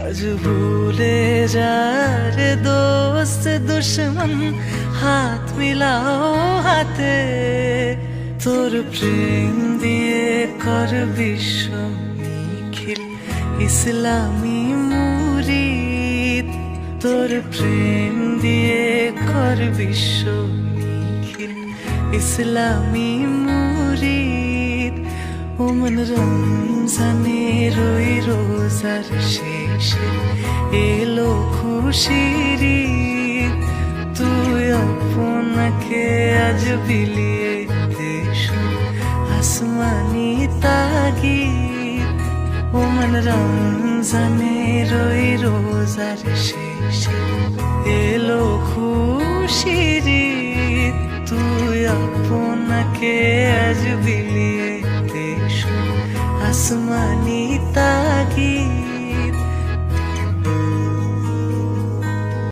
আজ ভুলে যা রে দোস্ত দুশ্মন, হাত মিলাও হাতে। তোর প্রেম দিয়ে কর বিশ্ব নিখিল ইসলামী মুরিদ। তোর প্রেম দিয়ে কর বিশ্ব নিখিল ইসলামী মুরিদ। ওমন রমজানের ওই রোজার শেষে এলো খুশির ঈদ। তুই আপনাকে আজ বিলিয়ে দেশ আসমানি তাগিদ। ওমন রমজানের ওই রোজার শেষে এলো খুশির ঈদ। তুই আপনাকে আজ বিলিয়ে দেশ আসমানি তাগিদ।